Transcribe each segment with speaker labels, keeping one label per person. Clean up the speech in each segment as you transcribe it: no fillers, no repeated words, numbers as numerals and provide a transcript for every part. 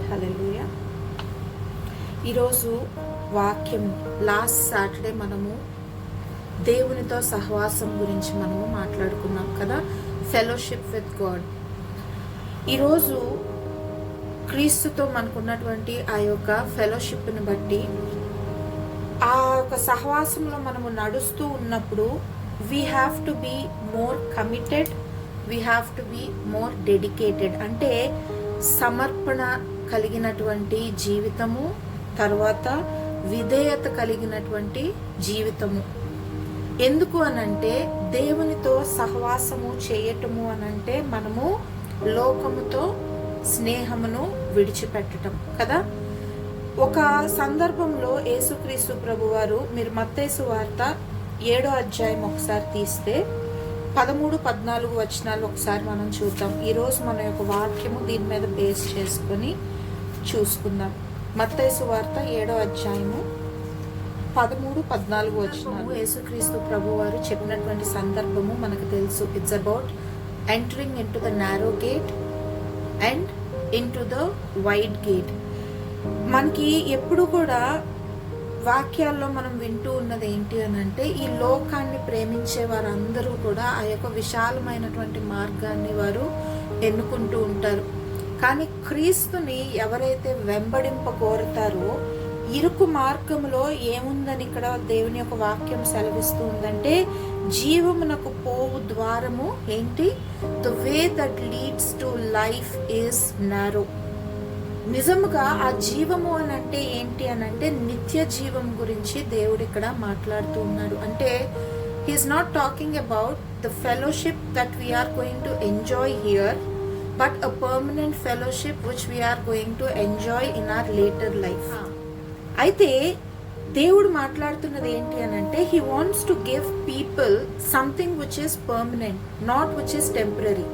Speaker 1: హల్లెలూయా. ఈరోజు వాక్యం last Saturday మనము దేవునితో సహవాసం గురించి మనము మాట్లాడుకున్నాం కదా, ఫెలోషిప్ విత్ గాడ్. ఈరోజు క్రీస్తుతో మనకున్నటువంటి ఆ యొక్క ఫెలోషిప్ని బట్టి, ఆ యొక్క సహవాసంలో మనము నడుస్తూ ఉన్నప్పుడు we have to be more committed, we have to be more dedicated. అంటే సమర్పణ కలిగినటువంటి జీవితము, తర్వాత విధేయత కలిగినటువంటి జీవితము. ఎందుకు అనంటే దేవునితో సహవాసము చేయటము అనంటే మనము లోకముతో స్నేహమును విడిచిపెట్టడం కదా. ఒక సందర్భంలో యేసుక్రీస్తు ప్రభువారు, మీరు మత్తయి సువార్త 7వ అధ్యాయం ఒకసారి తీస్తే 13-14 వచనాలు ఒకసారి మనం చూద్దాం. ఈరోజు మన యొక్క వాక్యము దీని మీద బేస్ చేసుకొని చూసుకుందాం. మత్తయి సువార్త 7వ అధ్యాయము 13-14 వచనాలు. యేసుక్రీస్తు ప్రభువారు చెప్పినటువంటి సందర్భము మనకు తెలుసు. It's about entering in to the narrow gate and in to the wide gate. మనకి ఎప్పుడు కూడా వాక్యాల్లో మనం వింటూ ఉన్నది ఏంటి అని అంటే, ఈ లోకాన్ని ప్రేమించే వారందరూ కూడా ఆ యొక్క విశాలమైనటువంటి మార్గాన్ని వారు ఎన్నుకుంటూ ఉంటారు. కానీ క్రీస్తుని ఎవరైతే వెంబడింప కోరుతారో, ఇరుకు మార్గంలో ఏముందని ఇక్కడ దేవుని యొక్క వాక్యం సెలవిస్తూ ఉందంటే, జీవమునకు పోవు ద్వారము ఏంటి? The way that leads to life is narrow. నిజముగా ఆ జీవము అని అంటే ఏంటి అని అంటే, నిత్య జీవం గురించి దేవుడు ఇక్కడ మాట్లాడుతూ ఉన్నాడు. అంటే he is not talking about the fellowship that we're going to enjoy here, but a permanent fellowship which we're going to enjoy in our later life. అయితే దేవుడు మాట్లాడుతున్నది ఏంటి అని అంటే, he wants to give people something which is permanent, not which is temporary.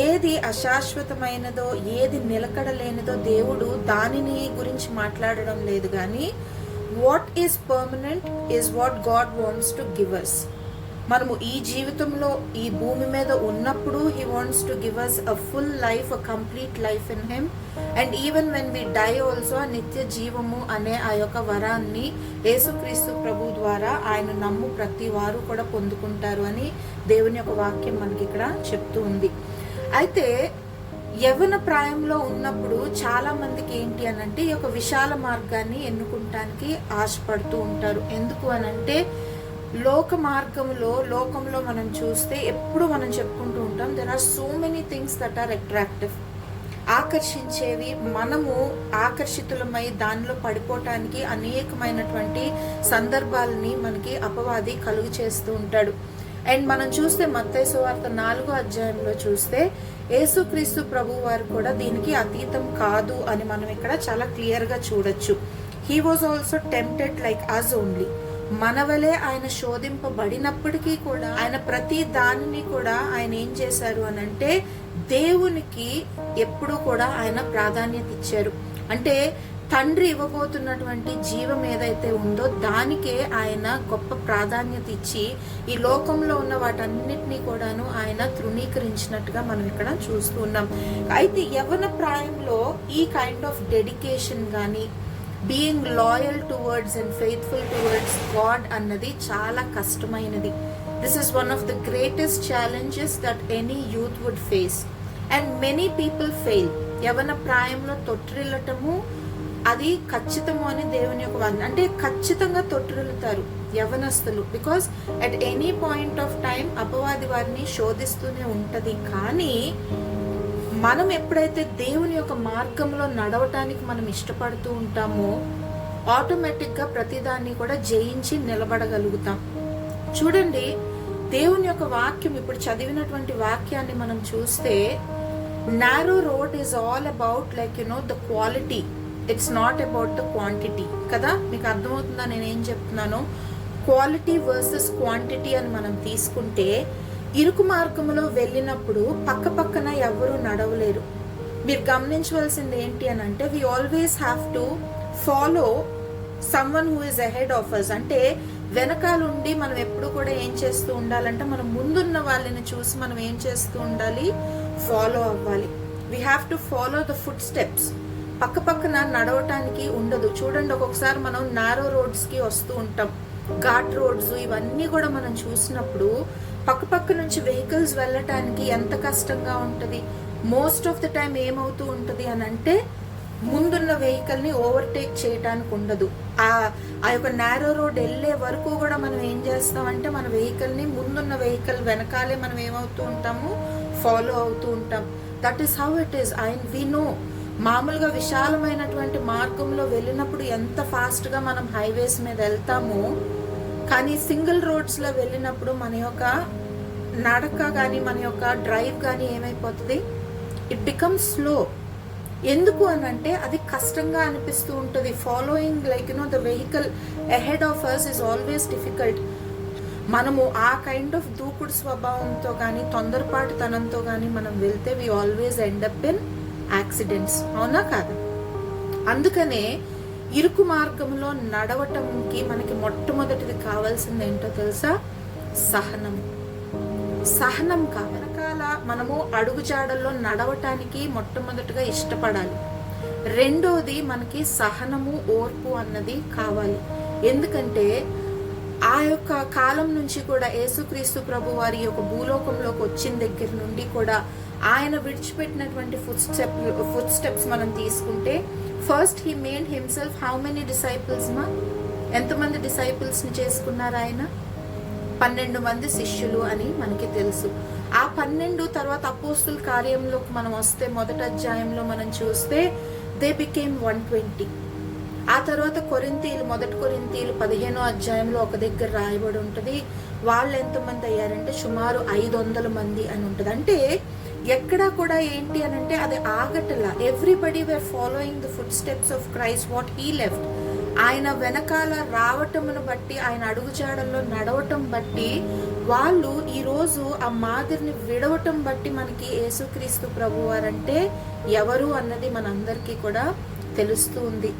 Speaker 1: ఏది అశాశ్వతమైనదో, ఏది నిలకడలేనిదో దేవుడు దానిని గురించి మాట్లాడడం లేదు. కానీ what is permanent is what God wants to give us. మనము ఈ జీవితంలో ఈ భూమి మీద ఉన్నప్పుడు he wants to give us a full life, a complete life in him. And even when we die also, నిత్య జీవము అనే ఆ యొక్క వరాన్ని యేసుక్రీస్తు ప్రభు ద్వారా ఆయన నమ్ము ప్రతి వారు కూడా పొందుకుంటారు అని దేవుని యొక్క వాక్యం మనకి ఇక్కడ చెప్తూ ఉంది. అయితే యవ్వన ప్రాయంలో ఉన్నప్పుడు చాలా మందికి ఏంటి అనంటే, ఈ యొక్క విశాల మార్గాన్ని ఎన్నుకుంటానికి ఆశపడుతూ ఉంటారు. ఎందుకు అనంటే, లోక మార్గంలో, లోకంలో మనం చూస్తే ఎప్పుడు మనం చెప్పుకుంటూ ఉంటాం, there are so many things that are attractive, ఆకర్షించేవి. మనము ఆకర్షితులమై దానిలో పడిపోవటానికి అనేకమైనటువంటి సందర్భాలని మనకి అపవాది కలుగు చేస్తూ ఉంటాడు. అండ్ మనం చూస్తే మత్తయి సువార్త 4వ అధ్యాయంలో చూస్తే యేసుక్రీస్తు ప్రభు వారు కూడా దీనికి అతీతం కాదు అని మనం ఇక్కడ చాలా క్లియర్గా చూడొచ్చు. He was also tempted like us only. మన వలె ఆయన శోధింపబడినప్పటికీ కూడా ఆయన ప్రతి దానిని కూడా ఆయన ఏం చేశారు అని అంటే, దేవునికి ఎప్పుడూ కూడా ఆయన ప్రాధాన్యత ఇచ్చారు. అంటే తండ్రి ఇవ్వబోతున్నటువంటి జీవం ఏదైతే ఉందో దానికే ఆయన గొప్ప ప్రాధాన్యత ఇచ్చి ఈ లోకంలో ఉన్న వాటన్నిటినీ కూడాను ఆయన తృణీకరించినట్టుగా మనం ఇక్కడ చూస్తూ ఉన్నాం. అయితే యవ్వన ప్రాయంలో ఈ కైండ్ ఆఫ్ డెడికేషన్ కానీ, being loyal towards and faithful towards God అన్నది చాలా కష్టమైనది. This is one of the greatest challenges that any youth would face. And many people fail. యవ్వన ప్రాయంలో తొట్టిల్లటము అది ఖచ్చితము అని దేవుని యొక్క వాదన. అంటే ఖచ్చితంగా తొట్టిల్లుతారు యవ్వనస్తులు, because at any point of time అపవాది వారిని శోధిస్తూనే ఉంటది. కానీ మనం ఎప్పుడైతే దేవుని యొక్క మార్గంలో నడవటానికి మనం ఇష్టపడుతూ ఉంటామో, ఆటోమేటిక్గా ప్రతిదాన్ని కూడా జయించి నిలబడగలుగుతాం. చూడండి, దేవుని యొక్క వాక్యం ఇప్పుడు చదివినటువంటి వాక్యాన్ని మనం చూస్తే, narrow road is all about like the quality, it's not about the quantity కదా. మీకు అర్థమవుతుందా నేనేం చెప్తున్నానో? క్వాలిటీ వర్సెస్ క్వాంటిటీ అని మనం తీసుకుంటే, ఇరుకు మార్గంలో వెళ్ళినప్పుడు పక్క పక్కన ఎవరు నడవలేరు. మీరు గమనించవలసింది ఏంటి అని అంటే, we always have to follow someone who is ahead of us. అంటే వెనకాలండి మనం ఎప్పుడు కూడా ఏం చేస్తూ ఉండాలంటే, మనం ముందున్న వాళ్ళని చూసి మనం ఏం చేస్తూ ఉండాలి? ఫాలో అవ్వాలి. We have to follow the foot steps. పక్క పక్కన నడవటానికి ఉండదు. చూడండి, ఒక్కొక్కసారి మనం నారో రోడ్స్కి వస్తూ ఉంటాం, ఘాట్ రోడ్స్ ఇవన్నీ కూడా మనం చూసినప్పుడు పక్క నుంచి వెహికల్స్ వెళ్ళటానికి ఎంత కష్టంగా ఉంటుంది. మోస్ట్ ఆఫ్ ద టైం ఏమవుతూ ఉంటుంది అని అంటే ముందున్న వెహికల్ని ఓవర్టేక్ చేయడానికి ఉండదు. ఆ యొక్క నారో రోడ్ వెళ్ళే వరకు కూడా మనం ఏం చేస్తామంటే మన వెహికల్ని ముందున్న వెహికల్ వెనకాలే మనం ఏమవుతూ ఉంటాము, ఫాలో అవుతూ ఉంటాం. That is how it is. We know మామూలుగా విశాలమైనటువంటి మార్గంలో వెళ్ళినప్పుడు ఎంత ఫాస్ట్గా మనం హైవేస్ మీద వెళ్తామో, కానీ సింగిల్ రోడ్స్లో వెళ్ళినప్పుడు మన యొక్క నడక కానీ మన యొక్క డ్రైవ్ కానీ ఏమైపోతుంది, ఇట్ బికమ్స్ స్లో. ఎందుకు అని అంటే అది కష్టంగా అనిపిస్తూ ఉంటుంది. Following like the vehicle ahead of us is always difficult. మనము ఆ కైండ్ ఆఫ్ దూకుడు స్వభావంతో కానీ తొందరపాటుతనంతో కానీ మనం వెళ్తే we always end up in accidents. అవునా కాదా? అందుకనే ఇరుకు మార్గంలో నడవటంకి మనకి మొట్టమొదటిది కావాల్సింది ఏంటో తెలుసా? సహనం కావాలి. వెనకాల మనము అడుగుజాడల్లో నడవటానికి మొట్టమొదటిగా ఇష్టపడాలి. రెండోది మనకి సహనము, ఓర్పు అన్నది కావాలి. ఎందుకంటే ఆ యొక్క కాలం నుంచి కూడా యేసుక్రీస్తు ప్రభు వారి యొక్క భూలోకంలోకి వచ్చిన దగ్గర నుండి కూడా ఆయన విడిచిపెట్టినటువంటి ఫుట్ స్టెప్స్ మనం తీసుకుంటే, first he made himself how many disciples ఎంతమంది డిసైపుల్స్ని చేసుకున్నారు ఆయన? 12 మంది శిష్యులు అని మనకి తెలుసు. ఆ 12 తర్వాత అపోస్తుల కార్యంలోకి మనం వస్తే మొదటి అధ్యాయంలో మనం చూస్తే దే బికేమ్ 120. ఆ తర్వాత మొదటి కొరింథీయులు 15వ అధ్యాయంలో ఒక దగ్గర రాయబడి ఉంటుంది, వాళ్ళు ఎంతమంది అయ్యారంటే సుమారు 500 మంది అని ఉంటుంది. అంటే ఎక్కడా కూడా ఏంటి అని అంటే అది ఆగటలా. Everybody were following the footsteps of Christ what he left. ఆయన వెనకాల రావటమును బట్టి, ఆయన అడుగుజాడల్లో నడవటం బట్టి, వాళ్ళు ఈరోజు ఆ మాదిరిని విడవటం బట్టి మనకి యేసుక్రీస్తు ప్రభువారంటే ఎవరు అన్నది మనందరికీ కూడా తెలుస్తూ ఉంది.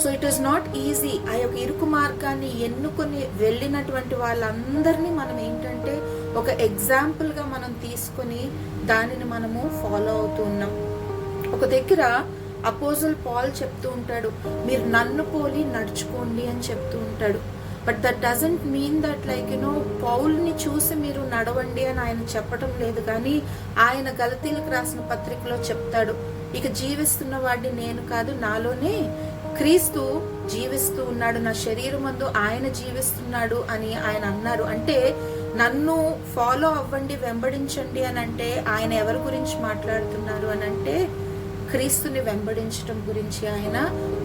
Speaker 1: So it is not easy. ఆ యొక్క ఇరుకు మార్గాన్ని ఎన్నుకొని వెళ్ళినటువంటి వాళ్ళందరినీ మనం ఏంటంటే ఒక ఎగ్జాంపుల్గా మనం తీసుకొని దానిని మనము ఫాలో అవుతూ ఉన్నాం. ఒక దగ్గర అపోజిల్ పాల్ చెప్తూ ఉంటాడు, మీరు నన్ను పోలి నడుచుకోండి అని చెప్తూ ఉంటాడు. But that doesn't mean that like పౌల్ని చూసి మీరు నడవండి అని ఆయన చెప్పడం లేదు. కానీ ఆయన గలతీలకు రాసిన పత్రికలో చెప్తాడు, ఇక జీవిస్తున్న వాడిని నేను కాదు, నాలోనే క్రీస్తు జీవిస్తూ ఉన్నాడు, నా శరీరమందు ఆయన జీవిస్తున్నాడు అని ఆయన అన్నారు. అంటే నన్ను ఫాలో అవ్వండి, వెంబడించండి అని అంటే ఆయన ఎవరి గురించి మాట్లాడుతున్నారు అని అంటే క్రీస్తుని వెంబడించడం గురించి ఆయన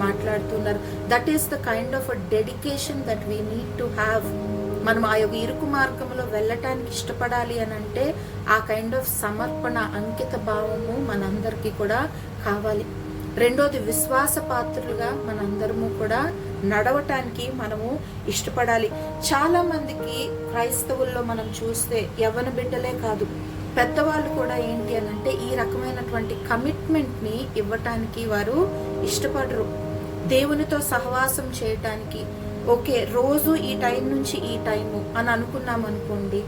Speaker 1: మాట్లాడుతున్నారు. That is the kind of a dedication that we need to have. మనం ఆ యొక్క ఇరుకు మార్గంలో వెళ్ళటానికి ఇష్టపడాలి అని అంటే ఆ కైండ్ ఆఫ్ సమర్పణ, అంకిత భావము మనందరికీ కూడా కావాలి. రెండోది, విశ్వాస పాత్రులుగా మనందరము కూడా నడవటానికి మనము ఇష్టపడాలి. చాలా మందికి క్రైస్తవుల్లో మనం చూస్తే యవ్వన బిడ్డలే కాదు, పెద్దవాళ్ళు కూడా ఏంటి అని అంటే ఈ రకమైనటువంటి కమిట్మెంట్ని ఇవ్వటానికి వారు ఇష్టపడరు. దేవునితో సహవాసం చేయటానికి ఓకే రోజు ఈ టైం నుంచి ఈ టైము అని అనుకున్నాం అనుకోండి,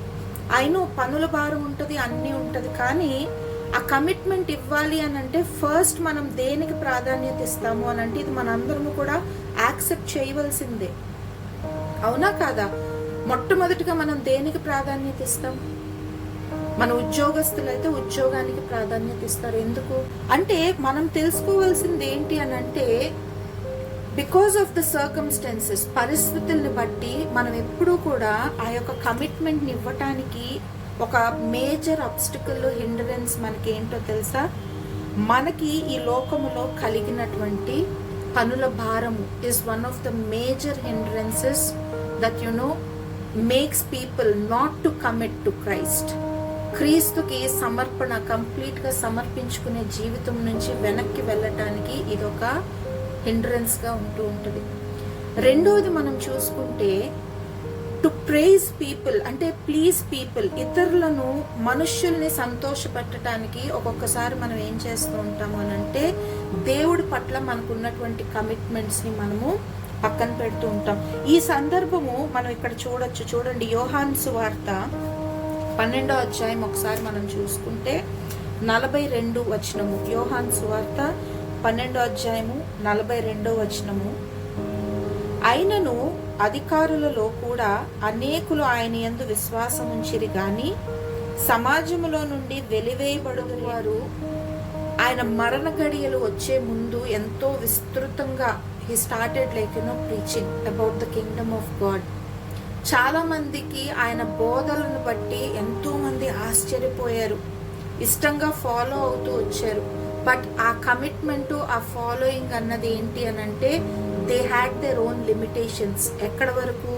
Speaker 1: అయినా పనుల భారం ఉంటుంది, అన్నీ ఉంటుంది, కానీ ఆ కమిట్మెంట్ ఇవ్వాలి అని అంటే ఫస్ట్ మనం దేనికి ప్రాధాన్యత ఇస్తాము అని అంటే ఇది మనందరము కూడా యాక్సెప్ట్ చేయవలసిందే. అవునా కాదా? మొట్టమొదటిగా మనం దేనికి ప్రాధాన్యత ఇస్తాం? మన ఉద్యోగస్తులు అయితే ఉద్యోగానికి ప్రాధాన్యత ఇస్తారు. ఎందుకు అంటే మనం తెలుసుకోవాల్సింది ఏంటి అని అంటే బికాస్ ఆఫ్ ద సర్కమ్స్టెన్సెస్, పరిస్థితుల్ని బట్టి మనం ఎప్పుడూ కూడా ఆ యొక్క కమిట్మెంట్ని ఇవ్వటానికి ఒక మేజర్ అబ్స్టికల్, హిండరెన్స్ మనకి ఏంటో తెలుసా? మనకి ఈ లోకములో కలిగినటువంటి పనుల భారము is one of the major hindrances that makes people not to commit to Christ. క్రీస్తుకి సమర్పణ, కంప్లీట్గా సమర్పించుకునే జీవితం నుంచి వెనక్కి వెళ్ళటానికి ఇదొక హిండ్రెన్స్గా ఉంటూ ఉంటుంది. రెండోది మనం చూసుకుంటే టు ప్రైజ్ పీపుల్, అంటే ప్లీజ్ పీపుల్, ఇతరులను, మనుష్యుల్ని సంతోషపెట్టడానికి ఒక్కొక్కసారి మనం ఏం చేస్తూ ఉంటాము అని అంటే దేవుడి పట్ల మనకు ఉన్నటువంటి కమిట్మెంట్స్ని మనము పక్కన పెడుతూ ఉంటాం. ఈ సందర్భము మనం ఇక్కడ చూడండి, యోహాను సువార్త 12వ అధ్యాయం ఒకసారి మనం చూసుకుంటే 42 వచనము. యోహాను సువార్త 12:42. అయినను అధికారులలో కూడా అనేకులు ఆయన యందు విశ్వాసముంచిరి గాని సమాజములో నుండి వెలివేయబడుదురు. వారు ఆయన మరణ గడియలు వచ్చే ముందు ఎంతో విస్తృతంగా he started preaching about the kingdom of God. చాలా మందికి ఆయన బోధలను బట్టి ఎంతో మంది ఆశ్చర్యపోయారు, ఇష్టంగా ఫాలో అవుతూ వచ్చారు. బట్ ఆ కమిట్మెంట్, ఆ ఫాలోయింగ్ అన్నది ఏంటి అని అంటే they had their own limitations. ఎక్కడ వరకు?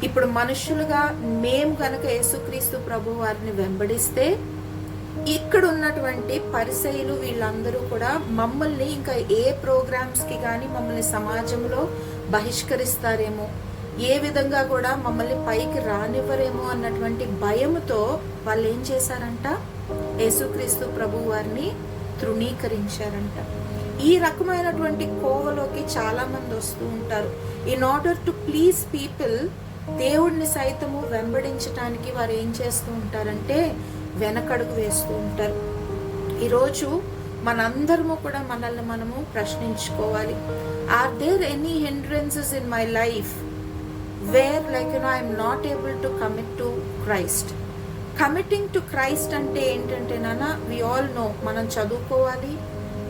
Speaker 1: ఇప్పుడు మనుషులుగా మేము గనక యేసుక్రీస్తు ప్రభు వారిని వెంబడిస్తే ఇక్కడ ఉన్నటువంటి పరిసయ్యులు వీళ్ళందరూ కూడా మమ్మల్ని ఇంకా ఏ ప్రోగ్రామ్స్కి కానీ మమ్మల్ని సమాజంలో బహిష్కరిస్తారేమో, ఏ విధంగా కూడా మమ్మల్ని పైకి రానివ్వరేమో అన్నటువంటి భయముతో వాళ్ళు ఏం చేశారంట? యేసుక్రీస్తు ప్రభు వారిని తృణీకరించారంట. ఈ రకమైనటువంటి కోవలోకి చాలా మంది వస్తూ ఉంటారు. In order to please people, దేవుడిని సైతము వెంబడించడానికి వారు ఏం చేస్తూ ఉంటారంటే వెనకడుగు వేస్తూ ఉంటారు. ఈరోజు మనందరము కూడా మనల్ని మనము ప్రశ్నించుకోవాలి. Are there any hindrances in my life where I'm not able to commit to Christ? Committing to Christ అంటే ఏంటంటే నాన్న, వి ఆల్ నో, మనం చదువుకోవాలి,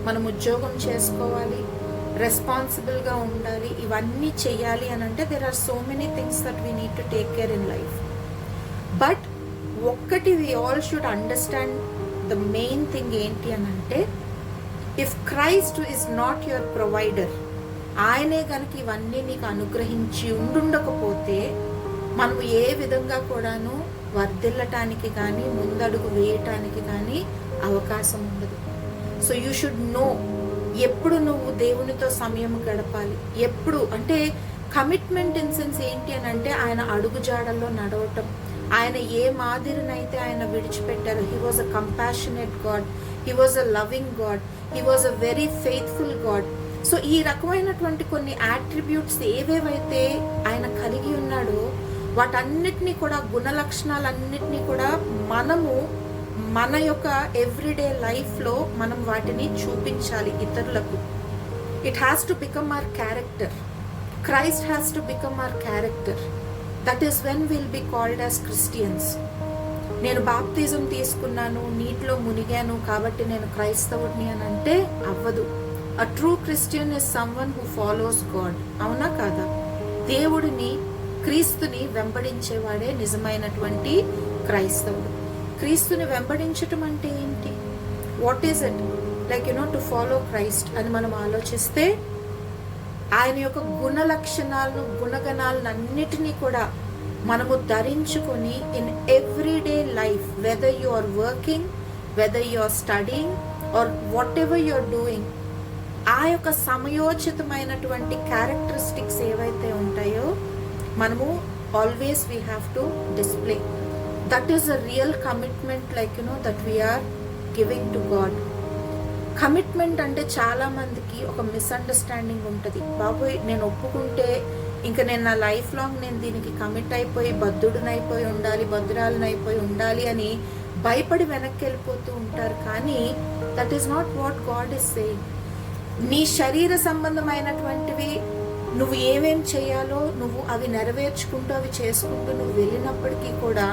Speaker 1: మనం ఉద్యోగం చేసుకోవాలి, రెస్పాన్సిబుల్గా ఉండాలి, ఇవన్నీ చెయ్యాలి అని అంటే there are so many things that we need to take care in life. But ఒక్కటి we all should understand the main thing ఏంటి అని అంటే, if Christ is not your provider, ఆయనే కనుక ఇవన్నీ నీకు అనుగ్రహించి ఉండుండకపోతే మనం ఏ విధంగా కూడాను వర్ధిల్లటానికి కానీ ముందడుగు వేయటానికి కానీ అవకాశం ఉండదు. సో యూ షుడ్ నో ఎప్పుడు నువ్వు దేవునితో సమయం గడపాలి, ఎప్పుడు అంటే కమిట్మెంట్ ఇన్ సెన్స్ ఏంటి అని అంటే ఆయన అడుగుజాడల్లో నడవటం. ఆయన ఏ మాదిరినైతే ఆయన విడిచిపెట్టారు, he was a compassionate God, he was a loving God, he was a very faithful God. So ఈ రకమైనటువంటి కొన్ని యాట్రిబ్యూట్స్ ఏవేవైతే ఆయన కలిగి ఉన్నాడో వాటన్నిటినీ కూడా, గుణ లక్షణాలన్నిటినీ కూడా మనము మన యొక్క ఎవ్రీడే లైఫ్లో మనం వాటిని చూపించాలి ఇతరులకు. It has to become our character. Christ has to become our character. That is when will be called as Christians. నేను బాప్తిజం తీసుకున్నాను, నీటిలో మునిగాను కాబట్టి నేను క్రైస్తవుడిని అని అంటే అవ్వదు. A true Christian is someone who follows God. అవునా కాదా? దేవుడిని, క్రీస్తుని వెంబడించేవాడే నిజమైనటువంటి క్రైస్తవుడు. క్రీస్తుని వెంబడించటం అంటే ఏంటి? What is it? To follow Christ అని మనం ఆలోచిస్తే ఆయన యొక్క గుణ లక్షణాలను, గుణగణాలను అన్నిటినీ కూడా మనము ధరించుకొని in everyday life, whether you are working, whether you are studying or whatever you are doing, ఆ యొక్క సమయోచితమైనటువంటి క్యారెక్టరిస్టిక్స్ ఏవైతే ఉంటాయో మనము always we have to display. That is a real commitment that we're giving to God. Commitment అంటే చాలా మందికి ఒక మిస్అండర్స్టాండింగ్ ఉంటుంది. బాబోయ్, నేను ఒప్పుకుంటే ఇంకా నేను నా లైఫ్ లాంగ్ నేను దీనికి కమిట్ అయిపోయి బద్ధుడినైపోయి ఉండాలి, బద్ధురాలనైపోయి ఉండాలి అని భయపడి వెనక్కి వెళ్ళిపోతూ ఉంటారు. కానీ that is not what God is saying. నీ శరీర సంబంధమైనటువంటివి నువ్వు ఏమేం చేయాలో నువ్వు అవి నెరవేర్చుకుంటూ అవి చేసుకుంటూ నువ్వు వెళ్ళినప్పటికీ కూడా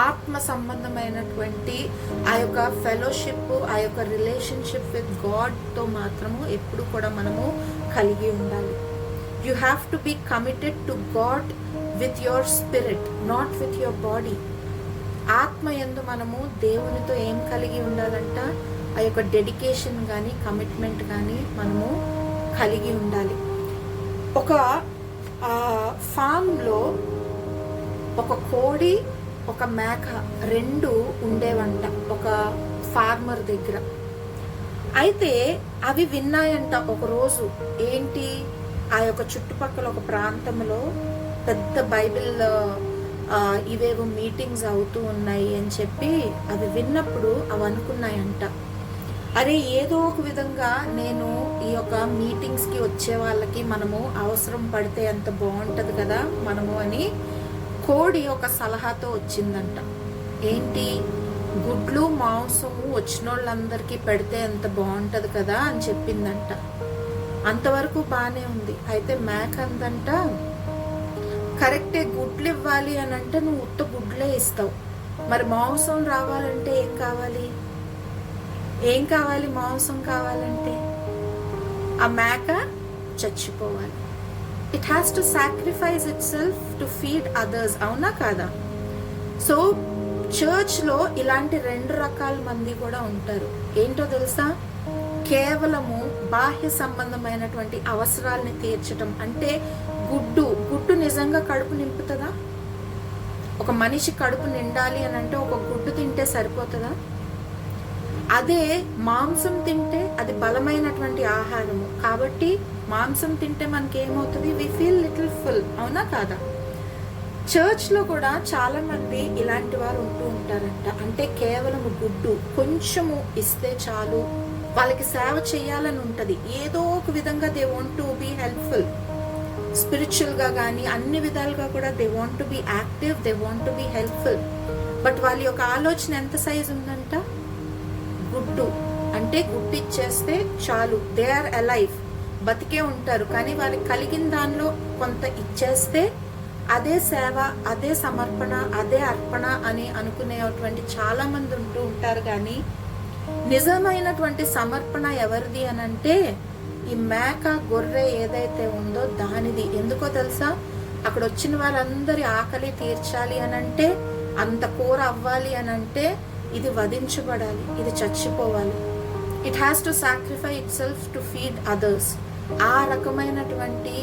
Speaker 1: ఆత్మ సంబంధమైనటువంటి ఆ యొక్క ఫెలోషిప్, ఆ యొక్క రిలేషన్షిప్ విత్ గాడ్తో మాత్రము ఎప్పుడు కూడా మనము కలిగి ఉండాలి. You have to be committed to God with your spirit, not with your body. ఆత్మ యందు మనము దేవునితో ఏం కలిగి ఉండాలంట? ఆ యొక్క డెడికేషన్ కానీ కమిట్మెంట్ కానీ మనము కలిగి ఉండాలి. ఒక ఫామ్లో ఒక కోడి, ఒక మేక రెండు ఉండేవంట ఒక ఫార్మర్ దగ్గర. అయితే అవి విన్నాయంట ఒకరోజు. ఏంటి? ఆ యొక్క చుట్టుపక్కల ఒక ప్రాంతంలో పెద్ద బైబిల్ ఇవేవో మీటింగ్స్ అవుతూ ఉన్నాయి అని చెప్పి అవి విన్నప్పుడు అవి అనుకున్నాయంట, అరే ఏదో ఒక విధంగా నేను ఈ యొక్క మీటింగ్స్కి వచ్చే వాళ్ళకి మనము అవసరం పడితే ఎంత బాగుంటుంది కదా మనము అని కోడి ఒక సలహాతో వచ్చిందంట. ఏంటి? గుడ్లు మాంసము వచ్చిన వాళ్ళందరికీ పెడితే ఎంత బాగుంటుంది కదా అని చెప్పిందంట. అంతవరకు బాగానే ఉంది. అయితే మేక అందంట, కరెక్టే గుడ్లు ఇవ్వాలి అని అంటే నువ్వు ఉత్త గుడ్లే ఇస్తావు, మరి మాంసం రావాలంటే ఏం కావాలి? మాంసం కావాలంటే ఆ మేక చచ్చిపోవాలి. It has to sacrifice itself to feed others. అవునా కాదా? సో చర్చ్లో ఇలాంటి 2 రకాల మంది కూడా ఉంటారు. ఏంటో తెలుసా? కేవలము బాహ్య సంబంధమైనటువంటి అవసరాలని తీర్చడం. అంటే గుడ్డు నిజంగా కడుపు నింపుతుందా? ఒక మనిషి కడుపు నిండాలి అని అంటే ఒక గుడ్డు తింటే సరిపోతుందా? అదే మాంసం తింటే అది బలమైనటువంటి ఆహారము కాబట్టి మాంసం తింటే మనకి ఏమవుతుంది? We feel little full. అవునా కాదా? చర్చ్లో కూడా చాలా మంది ఇలాంటి వారు ఉంటూ ఉంటారంట. అంటే కేవలం గుడ్డు కొంచెము ఇస్తే చాలు, వాళ్ళకి సేవ చేయాలని ఉంటుంది. ఏదో ఒక విధంగా they want to be helpful, స్పిరిచువల్గా కానీ అన్ని విధాలుగా కూడా they want to be active, they want to be helpful. But వాళ్ళ యొక్క ఆలోచన ఎంత సైజ్ ఉందంట? గుడ్డు అంటే గుడ్డు ఇచ్చేస్తే చాలు, దే ఆర్ అలైవ్, బతికే ఉంటారు. కానీ వారికి కలిగిన దానిలో కొంత ఇచ్చేస్తే అదే సేవ, అదే సమర్పణ, అదే అర్పణ అని అనుకునేటువంటి చాలా మంది ఉంటూ ఉంటారు. కానీ నిజమైనటువంటి సమర్పణ ఎవరిది అని అంటే ఈ మేక, గొర్రె ఏదైతే ఉందో దానిది. ఎందుకో తెలుసా? అక్కడ వచ్చిన వాళ్ళందరి ఆకలి తీర్చాలి అని అంటే, అంత కూర అవ్వాలి అని అంటే ఇది వధించబడాలి, ఇది చచ్చిపోవాలి. It has to sacrifice itself to feed others. ఆ రకమైనటువంటి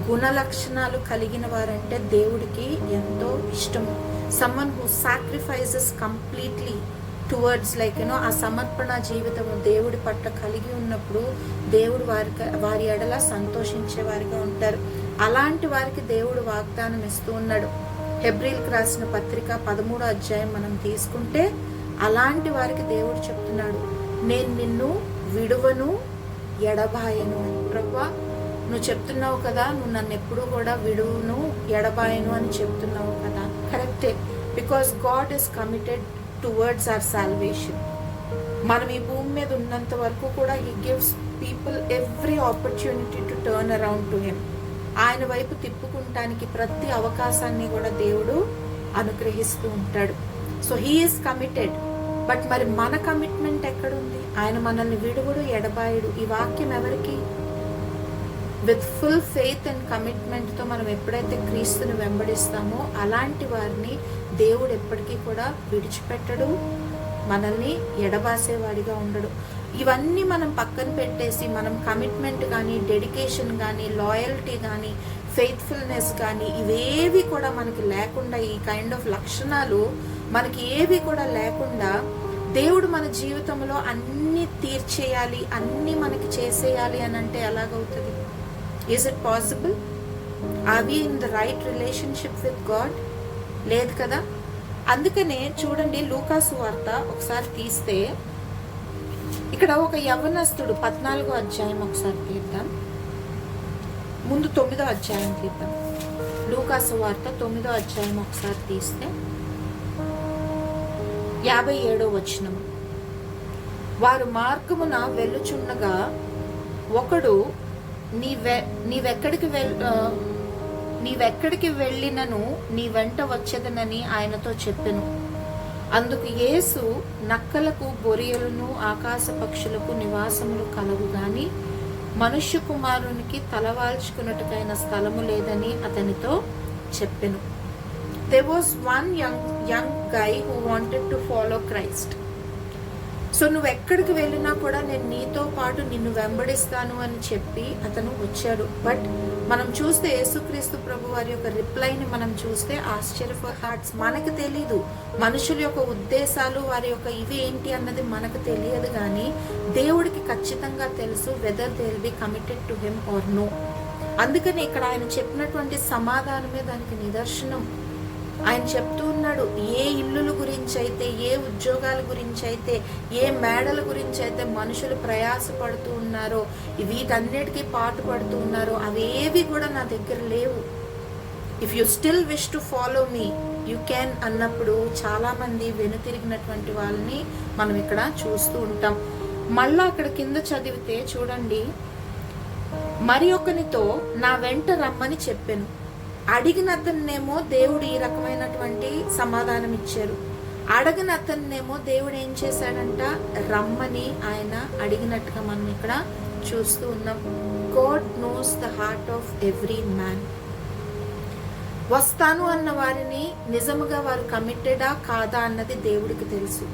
Speaker 1: గుణ లక్షణాలు కలిగిన వారంటే దేవుడికి ఎంతో ఇష్టము. Someone who sacrifices completely towards ఆ సమర్పణ జీవితము దేవుడి పట్ల కలిగి ఉన్నప్పుడు దేవుడు వారి ఎడల సంతోషించే వారిగా ఉంటారు. అలాంటి వారికి దేవుడు వాగ్దానం ఇస్తూ ఉన్నాడు. హెబ్రీల్కి రాసిన పత్రిక 13వ అధ్యాయం మనం తీసుకుంటే అలాంటి వారికి దేవుడు చెప్తున్నాడు, నేను నిన్ను విడువను ఎడబాయను అని. ప్రభువా, నువ్వు చెప్తున్నావు కదా, నువ్వు నన్ను ఎప్పుడూ కూడా విడువును ఎడబాయను అని చెప్తున్నావు కదా. కరెక్టే, because God is committed towards our salvation. మనం ఈ భూమి మీద ఉన్నంత వరకు కూడా he gives people every opportunity to turn around to him. ఆయన వైపు తిప్పుకుంటానికి ప్రతి అవకాశాన్ని కూడా దేవుడు అనుగ్రహిస్తూ ఉంటాడు. So he is committed. But మరి మన కమిట్మెంట్ ఎక్కడుంది? ఆయన మనల్ని విడువుడు ఎడబాయుడు. ఈ వాక్యం ఎవరికి? విత్ ఫుల్ ఫెయిత్ అండ్ కమిట్మెంట్తో మనం ఎప్పుడైతే క్రీస్తుని వెంబడిస్తామో అలాంటి వారిని దేవుడు ఎప్పటికీ కూడా విడిచిపెట్టడు, మనల్ని ఎడబాసేవాడిగా ఉండడు. ఇవన్నీ మనం పక్కన పెట్టేసి మనం కమిట్మెంట్ కానీ, డెడికేషన్ కానీ, లాయల్టీ కానీ, ఫెయిత్ఫుల్నెస్ కానీ ఇవేవి కూడా మనకి లేకుండా, ఈ కైండ్ ఆఫ్ లక్షణాలు మనకి ఏవి కూడా లేకుండా దేవుడు మన జీవితంలో అన్నీ తీర్చేయాలి, అన్నీ మనకి చేసేయాలి అని అంటే ఎలాగవుతుంది? Is it possible? Are we in the right relationship with God? లేదు కదా. అందుకనే చూడండి, లూకాసు వార్త ఒకసారి తీస్తే ఇక్కడ ఒక యవ్వనస్తుడు 14వ అధ్యాయం ఒకసారి తీద్దాం, ముందు 9వ అధ్యాయం తీద్దాం. లూకాసు వార్త 9వ అధ్యాయం ఒకసారి తీస్తే 57వ వచనం. వారు మార్గమున వెళ్ళుచున్నగా ఒకడు నీవెక్కడికి వెళ్ళినను నీ వెంట వచ్చేదనని ఆయనతో చెప్పెను. అందుకు యేసు, నక్కలకు, బొరియలను, ఆకాశ పక్షులకు నివాసములు కలవు గాని మనుష్య కుమారునికి తలవాల్చుకున్నట్టుకైన స్థలము లేదని అతనితో చెప్పెను. There was one young guy who wanted to follow Christ. So నువ్వు ఎక్కడికి వెళ్ళినా కూడా నేను నీతో పాటు నిన్ను వెంబడిస్తాను అని చెప్పి అతను వచ్చాడు. బట్ మనం చూస్తే యేసుక్రీస్తు ప్రభు వారి యొక్క రిప్లైని మనం చూస్తే ఆశ్చర్య ఫర్ హార్ట్స్. మనకు తెలీదు మనుషుల యొక్క ఉద్దేశాలు, వారి యొక్క ఇవి ఏంటి అన్నది మనకు తెలియదు, కానీ దేవుడికి ఖచ్చితంగా తెలుసు whether they will be committed to him or no. అందుకని ఇక్కడ ఆయన చెప్పినటువంటి సమాధానమే దానికి నిదర్శనం. ఆయన చెప్తూ ఉన్నాడు, ఏ ఇల్లుల గురించి అయితే, ఏ ఉద్యోగాల గురించి అయితే, ఏ మేడల గురించి అయితే మనుషులు ప్రయాసపడుతూ ఉన్నారో, వీటన్నిటికీ పాటు పడుతూ ఉన్నారో, అవేవి కూడా నా దగ్గర లేవు. If you still wish to follow me, you can అన్నప్పుడు చాలామంది వెనుతిరిగినటువంటి వాళ్ళని మనం ఇక్కడ చూస్తూ ఉంటాం. మళ్ళా అక్కడ కింద చదివితే చూడండి, మరి ఒకనితో నా వెంట రమ్మని చెప్పాను. అడిగిన అతన్నేమో దేవుడు ఈ రకమైనటువంటి సమాధానం ఇచ్చారు. అడగని అతన్నేమో దేవుడు ఏం చేశాడంట, రమ్మని ఆయన అడిగినట్టుగా మనం ఇక్కడ చూస్తూ ఉన్నాం. God knows the heart of every man. వస్తాను అన్న వారిని నిజముగా వారు కమిటెడా కాదా అన్నది దేవుడికి తెలుసు.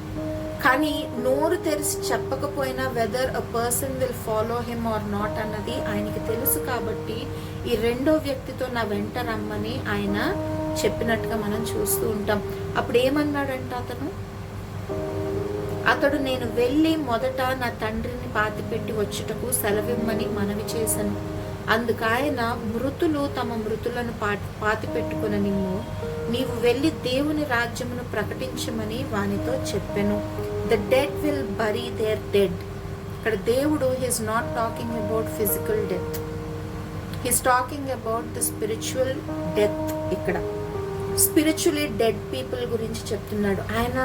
Speaker 1: కానీ నోరు తెరిచి చెప్పకపోయినా whether a person will follow him or not అన్నది ఆయనకి తెలుసు. కాబట్టి ఈ రెండో వ్యక్తితో నా వెంట రమ్మని ఆయన చెప్పినట్టుగా మనం చూస్తూ ఉంటాం. అప్పుడు ఏమన్నాడంట అతడు నేను వెళ్ళి మొదట నా తండ్రిని పాతిపెట్టి వచ్చుటకు సెలవిమ్మని మనవి చేశాను. అందుకాయన మృతులు తమ మృతులను పాతిపెట్టుకున్న నీవు వెళ్ళి దేవుని రాజ్యమును ప్రకటించమని వానితో చెప్పెను. The dead will bury their dead. ఇక్కడ దేవుడు he's not talking about physical death, he's talking about the spiritual death. ఇక్కడ స్పిరిచువల్లీ డెడ్ పీపుల్ గురించి చెప్తున్నాడు. ఆయన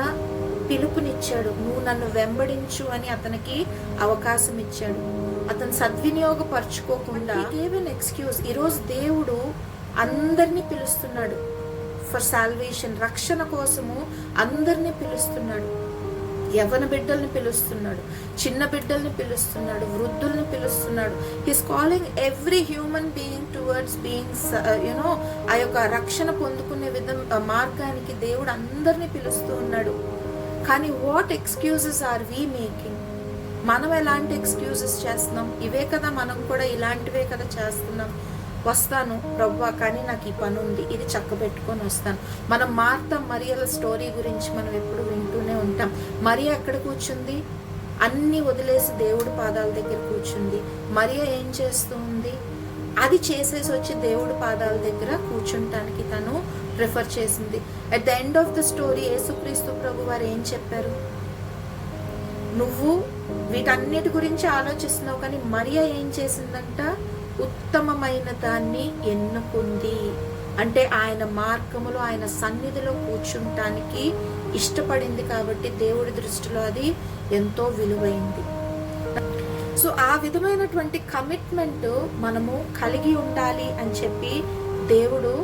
Speaker 1: పిలుపునిచ్చాడు, నువ్వు నన్ను వెంబడించు అని అతనికి అవకాశం ఇచ్చాడు. అతను సద్వినియోగపరచుకోకుండా గేవెన్ ఎక్స్క్యూజ్. ఈరోజు దేవుడు అందరినీ పిలుస్తున్నాడు ఫర్ సాల్వేషన్, రక్షణ కోసము అందరినీ పిలుస్తున్నాడు. యవ్వన బిడ్డల్ని పిలుస్తున్నాడు, చిన్న బిడ్డల్ని పిలుస్తున్నాడు, వృద్ధుల్ని పిలుస్తున్నాడు. He's calling every human being towards beings ఆ యొక్క రక్షణ పొందుకునే మార్గానికి దేవుడు అందరినీ పిలుస్తూ ఉన్నాడు. కానీ what excuses are we making? మనం ఎలాంటి ఎక్స్క్యూజెస్ చేస్తున్నాం? ఇవే కదా, మనం కూడా ఇలాంటివే కదా చేస్తున్నాం. వస్తాను ప్రభువా, కానీ నాకు ఈ పని ఉంది, ఇది చక్కబెట్టుకొని వస్తాను. మనం మార్తా మరియల స్టోరీ గురించి మనం ఎప్పుడు వింటూనే ఉంటాం. మరియ ఎక్కడ కూర్చుంది? అన్ని వదిలేసి దేవుడి పాదాల దగ్గర కూర్చుంది. మరియ ఏం చేస్తూ ఉంది? అది చేసేసి వచ్చి దేవుడి పాదాల దగ్గర కూర్చుంటానికి తను ప్రిఫర్ చేసింది. At the end of the story యేసుక్రీస్తు ప్రభు వారు ఏం చెప్పారు? నువ్వు వీటన్నిటి గురించి ఆలోచిస్తున్నావు, కానీ మరియ ఏం చేసిందంట? ఉత్తమమైన దాన్ని ఎన్నుకుంది. అంటే ఆయన మార్గములో, ఆయన సన్నిధిలో కూర్చుంటానికి ఇష్టపడింది. కాబట్టి దేవుడి దృష్టిలో అది ఎంతో విలువైంది. సో ఆ విధమైనటువంటి కమిట్మెంట్ మనము కలిగి ఉండాలి అని చెప్పి దేవుడు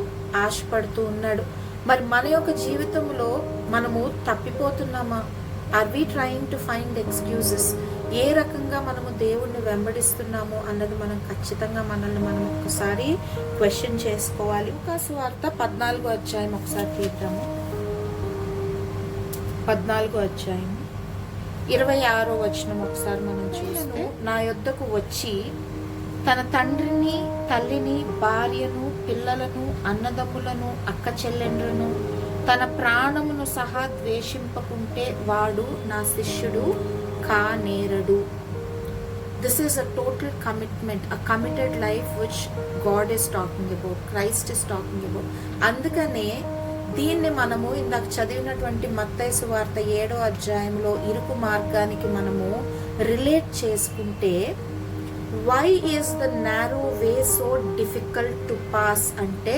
Speaker 1: ఆశపడుతూ ఉన్నాడు. మరి మన యొక్క జీవితంలో మనము తప్పిపోతున్నామా? Are we trying to find excuses? ఏ రకంగా మనము దేవుణ్ణి వెంబడిస్తున్నాము అన్నది మనం ఖచ్చితంగా మనల్ని మనం ఒకసారి క్వశ్చన్ చేసుకోవాలి. లూకాసు వార్త 14వ అధ్యాయం ఒకసారి తీద్దాము. 14వ అధ్యాయం 26వ వచనం ఒకసారి మనం చూస్తే, నా యొద్దకు వచ్చి తన తండ్రిని, తల్లిని, భార్యను, పిల్లలను, అన్నదమ్ములను, అక్క చెల్లెండ్రను, తన ప్రాణమును సహా ద్వేషింపకుంటే వాడు నా శిష్యుడు కానేరడు. This is a total commitment, a committed life which God is talking about, Christ is talking about. అందుకనే దీన్ని మనము ఇందాక చదివినటువంటి మత్తయి సువార్త 7వ అధ్యాయంలో ఇరుకు మార్గానికి మనము రిలేట్ చేసుకుంటే, why is the narrow way so difficult to pass అంటే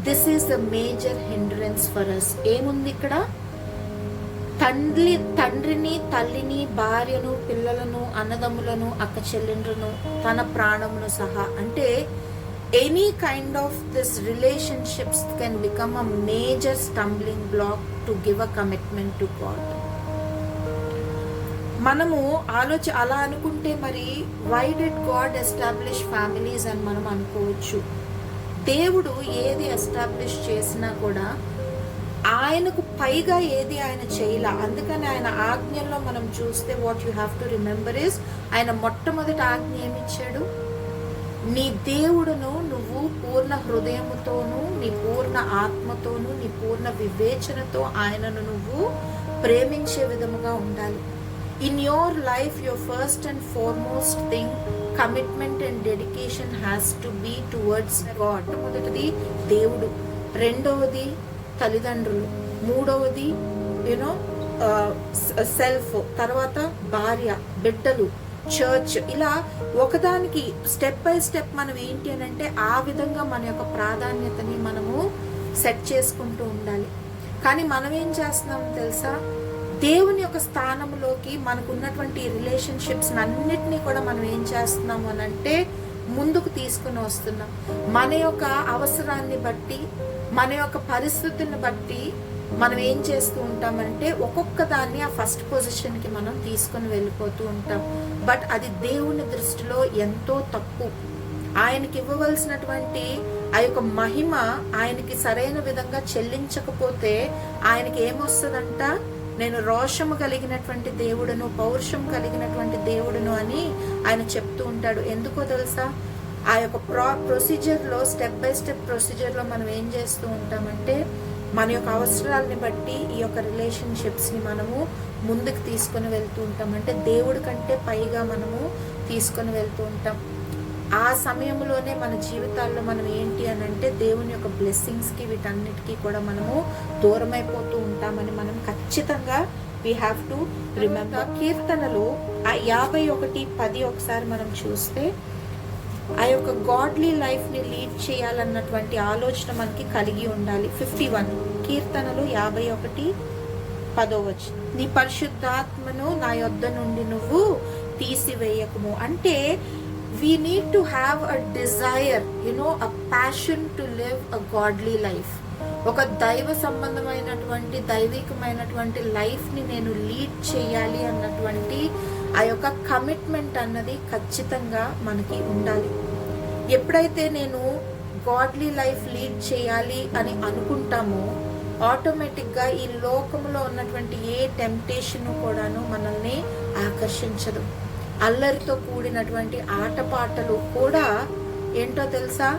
Speaker 1: this is the major hindrance for us. ఏముంది ఇక్కడ? తండ్రిని, తల్లిని, భార్యను, పిల్లలను, అన్నదమ్ములను, అక్క చెల్లెండ్రను, తన ప్రాణమును సహా. అంటే any kind of this relationships can become a major stumbling block to give a commitment to God. మనము అలా అనుకుంటే మరి why did God establish families అని మనం అనుకోవచ్చు. దేవుడు ఏది ఎస్టాబ్లిష్ చేసినా కూడా ఆయనకు పైగా ఏది ఆయన చేయలా. అందుకని ఆయన ఆజ్ఞల్లో మనం చూస్తే what you have to remember is, ఆయన మొట్టమొదటి ఆజ్ఞ ఏమిచ్చాడు? నీ దేవుడును నువ్వు పూర్ణ హృదయముతోనూ, నీ పూర్ణ ఆత్మతోనూ, నీ పూర్ణ వివేచనతో ఆయనను నువ్వు ప్రేమించే విధముగా ఉండాలి. In your life your first and foremost thing, commitment and dedication has to be towards God. మొదటిది దేవుడు, రెండవది తల్లిదండ్రులు, మూడవది సెల్ఫ్, తర్వాత భార్య, బిడ్డలు, చర్చ్. ఇలా ఒకదానికి స్టెప్ బై స్టెప్ మనం ఏంటి అని అంటే ఆ విధంగా మన యొక్క ప్రాధాన్యతని మనము సెట్ చేసుకుంటూ ఉండాలి. కానీ మనం ఏం చేస్తున్నాం తెలుసా, దేవుని యొక్క స్థానంలోకి మనకున్నటువంటి రిలేషన్షిప్స్ అన్నిటినీ కూడా మనం ఏం చేస్తున్నాము అని అంటే ముందుకు తీసుకుని వస్తున్నాం. మన యొక్క అవసరాన్ని బట్టి, మన యొక్క పరిస్థితులను బట్టి మనం ఏం చేస్తూ ఉంటామంటే ఒక్కొక్క దాన్ని ఆ ఫస్ట్ పొజిషన్కి మనం తీసుకొని వెళ్ళిపోతూ ఉంటాం. బట్ అది దేవుని దృష్టిలో ఎంతో తప్పు. ఆయనకి ఇవ్వవలసినటువంటి ఆ యొక్క మహిమ ఆయనకి సరైన విధంగా చెల్లించకపోతే ఆయనకి ఏమొస్తుందంట, నేను రోషము కలిగినటువంటి దేవుడును, పౌరుషం కలిగినటువంటి దేవుడును అని ఆయన చెప్తూ ఉంటాడు. ఎందుకో తెలుసా, ఆ యొక్క ప్రొసీజర్లో, స్టెప్ బై స్టెప్ ప్రొసీజర్లో మనం ఏం చేస్తూ ఉంటామంటే మన యొక్క అవసరాలని బట్టి ఈ యొక్క రిలేషన్షిప్స్ని మనము ముందుకు తీసుకొని వెళ్తూ ఉంటాం. అంటే దేవుడి కంటే పైగా మనము తీసుకొని వెళ్తూ ఉంటాం. ఆ సమయంలోనే మన జీవితాల్లో మనం ఏంటి అని అంటే దేవుని యొక్క బ్లెస్సింగ్స్కి, వీటన్నిటికీ కూడా మనము దూరమైపోతూ ఉంటామని మనం ఖచ్చితంగా వీ హ్యావ్ టు రిమెంబర్. కీర్తనలు 51:10 ఒకసారి మనం చూస్తే ఆ యొక్క గాడ్లీ లైఫ్ని లీడ్ చేయాలన్నటువంటి ఆలోచన మనకి కలిగి ఉండాలి. 51 కీర్తనలు 51:10 నీ పరిశుద్ధాత్మను నా యొద్ద నుండి నువ్వు తీసివేయకుము. అంటే we need to have a desire, a passion to live a godly life. ఒక దైవ సంబంధమైనటువంటి, దైవికమైనటువంటి లైఫ్ని నేను లీడ్ చేయాలి అన్నటువంటి ఆ యొక్క కమిట్మెంట్ అన్నది ఖచ్చితంగా మనకి ఉండాలి. ఎప్పుడైతే నేను గాడ్లీ లైఫ్ లీడ్ చేయాలి అని అనుకుంటామో ఆటోమేటిక్గా ఈ లోకంలో ఉన్నటువంటి ఏ టెంప్టేషన్ కూడాను మనల్ని ఆకర్షించదు. అల్లరితో కూడినటువంటి ఆటపాటలు కూడా ఏంటో తెలుసా,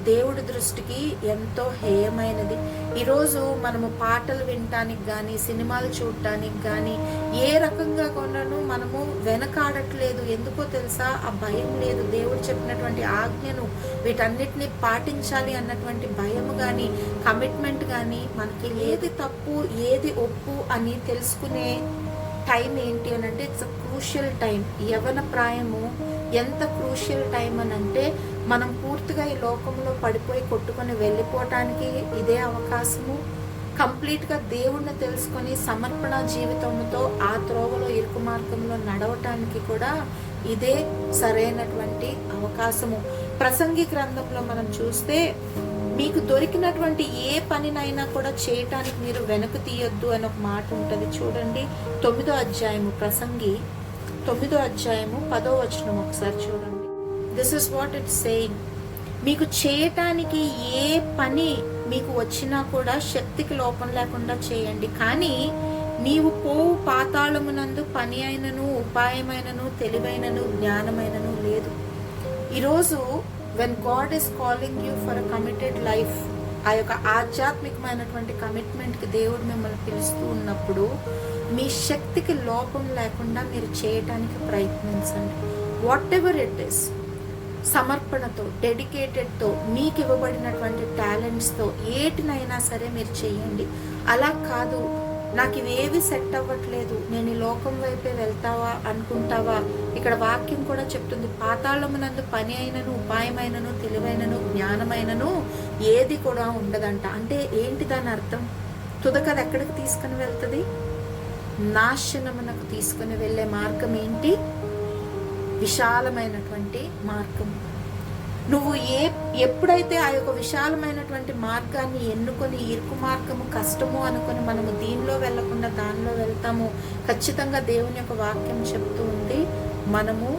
Speaker 1: దేవుడి దృష్టికి ఎంతో హేయమైనది. ఈరోజు మనము పాటలు వినటానికి కానీ, సినిమాలు చూడటానికి కానీ ఏ రకంగా కొనను మనము వెనకాడట్లేదు. ఎందుకో తెలుసా, ఆ భయం లేదు. దేవుడు చెప్పినటువంటి ఆజ్ఞను, వీటన్నిటిని పాటించాలి అన్నటువంటి భయం కానీ, కమిట్మెంట్ కానీ మనకి ఏది తప్పు ఏది ఒప్పు అని తెలుసుకునే టైం ఏంటి అని అంటే ఇట్స్ అ క్రూషియల్ టైం. యవ్వన ప్రాయము ఎంత క్రూషియల్ టైం అని అంటే మనం పూర్తిగా ఈ లోకంలో పడిపోయి కొట్టుకొని వెళ్ళిపోవటానికి ఇదే అవకాశము. కంప్లీట్గా దేవుణ్ణి తెలుసుకొని సమర్పణ జీవితంతో ఆ త్రోవలో, ఇరుకు మార్గంలో నడవటానికి కూడా ఇదే సరైనటువంటి అవకాశము. ప్రసంగి గ్రంథంలో మనం చూస్తే మీకు దొరికినటువంటి ఏ పనినైనా కూడా చేయటానికి మీరు వెనక్కి తీయొద్దు అని ఒక మాట ఉంటుంది. చూడండి 9వ అధ్యాయము, ప్రసంగి 9వ అధ్యాయము 10వ వచనం ఒకసారి చూడండి. This is what it's saying. మీకు చేయటానికి ఏ పని మీకు వచ్చినా కూడా శక్తికి లోపం లేకుండా చేయండి. కానీ నీవు పోవు పాతాళమునందు పని అయినను, ఉపాయమైనను, తెలివైనను, జ్ఞానమైనను లేదు. ఈరోజు when God is calling you for a committed life, ఆ యొక్క ఆధ్యాత్మికమైనటువంటి కమిట్మెంట్కి దేవుడు మిమ్మల్ని పిలుస్తూ ఉన్నప్పుడు మీ శక్తికి లోపం లేకుండా మీరు చేయటానికి ప్రయత్నించండి. వాట్ ఎవర్ ఇట్ ఈస్, సమర్పణతో, డెడికేటెడ్తో, మీకు ఇవ్వబడినటువంటి టాలెంట్స్తో ఏటినైనా సరే మీరు చేయండి. అలా కాదు, నాకు ఇవేవి సెట్ అవ్వట్లేదు, నేను ఈ లోకం వైపే వెళ్తావా అనుకుంటావా, ఇక్కడ వాక్యం కూడా చెప్తుంది, పాతాళమునందు పని అయినను, ఉపాయమైనను, తెలివైనను, జ్ఞానమైనను ఏది కూడా ఉండదంట. అంటే ఏంటి దాని అర్థం? తుదకది ఎక్కడికి తీసుకుని వెళ్తుంది? నాశనమునకు తీసుకుని వెళ్ళే మార్గం ఏంటి? విశాలమైనటువంటి మార్గం. నువ్వు ఎప్పుడైతే ఆ యొక్క విశాలమైనటువంటి మార్గాన్ని ఎన్నుకొని, ఇరుకు మార్గము కష్టము అనుకొని మనము దీనిలో వెళ్లకుండా దానిలో వెళ్తాము, ఖచ్చితంగా దేవుని యొక్క వాక్యం చెప్తూ ఉంది మనము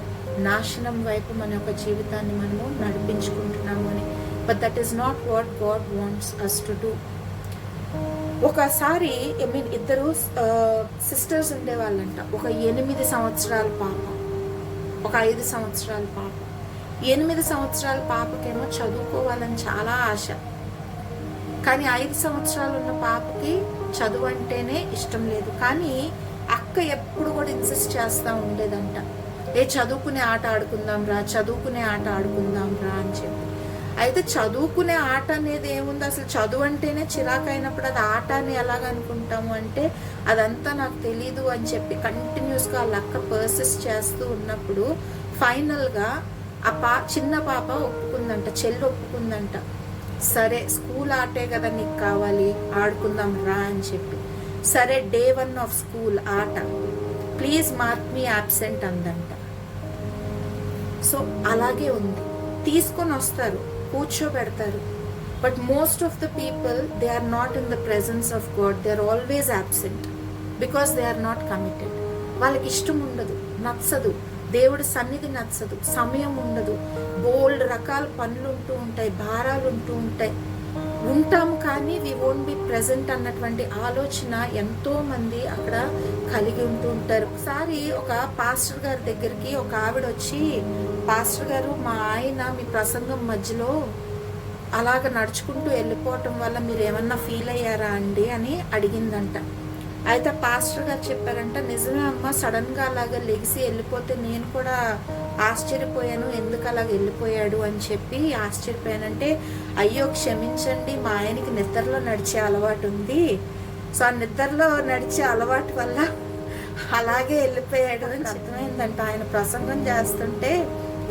Speaker 1: నాశనం వైపు మన యొక్క జీవితాన్ని మనము నడిపించుకుంటున్నాము అని. But that is not what God wants us to do. ఒకసారి ఇద్దరు సిస్టర్స్ ఉండేవాళ్ళంట. ఒక 8 సంవత్సరాల పాప, ఒక 5 సంవత్సరాల పాప. 8 సంవత్సరాల పాపకేమో చదువుకోవాలని చాలా ఆశ, కానీ 5 సంవత్సరాలు ఉన్న పాపకి చదువు అంటేనే ఇష్టం లేదు. కానీ అక్క ఎప్పుడు కూడా ఇన్సిస్ట్ చేస్తూ ఉండేదంట, చదువుకునే ఆట ఆడుకుందాం రా, చదువుకునే ఆట ఆడుకుందాం రా అని చెప్పి. అయితే చదువుకునే ఆట అనేది ఏముంది, అసలు చదువు అంటేనే చిరాకు అయినప్పుడు అది ఆట అని ఎలాగనుకుంటాము అంటే అదంతా నాకు తెలీదు అని చెప్పి కంటిన్యూస్గా వాళ్ళ అక్క పర్సిస్ట్ చేస్తూ ఉన్నప్పుడు ఫైనల్గా ఆ చిన్న పాప ఒప్పుకుందంట, చెల్లి ఒప్పుకుందంట. సరే స్కూల్ ఆటే కదా నీకు కావాలి, ఆడుకుందాం రా అని చెప్పి, సరే డే 1 ఆఫ్ స్కూల్ ఆట, ప్లీజ్ మార్క్ మీ యాబ్సెంట్ అందంట. సో అలాగే ఉంది, తీసుకొని వస్తారు, కూర్చోబెడతారు. But most of the people they are not in the presence of God, they are always absent because they are not committed. వాళ్ళకి ఇష్టం ఉండదు, నచ్చదు, దేవుడి సన్నిధి నచ్చదు, సమయం ఉండదు, బోల్డ్ రకాల పనులు ఉంటూ ఉంటాయి, భారాలు ఉంటూ ఉంటాయి. ఉంటాము కానీ వి వోంట్ బి ప్రెజెంట్ అన్నటువంటి ఆలోచన ఎంతో మంది అక్కడ కలిగి ఉంటూ ఉంటారు. ఒకసారి ఒక పాస్టర్ గారి దగ్గరికి ఒక ఆవిడ వచ్చి, పాస్టర్ గారు మా ఆయన మీ ప్రసంగం మధ్యలో అలాగ నడుచుకుంటూ వెళ్ళిపోవటం వల్ల మీరు ఏమన్నా ఫీల్ అయ్యారా అండి అని అడిగిందంట. అయితే పాస్టర్ గారు చెప్పారంట, నిజమే అమ్మ, సడన్గా అలాగా లెగిసి వెళ్ళిపోతే నేను కూడా ఆశ్చర్యపోయాను, ఎందుకు అలాగ వెళ్ళిపోయాడు అని చెప్పి ఆశ్చర్యపోయానంటే, అయ్యో క్షమించండి, మా ఆయనకి నిద్రలో నడిచే అలవాటు ఉంది, సో ఆ నిద్రలో నడిచే అలవాటు వల్ల అలాగే వెళ్ళిపోయాడు అని అర్థమైందంట. ఆయన ప్రసంగం చేస్తుంటే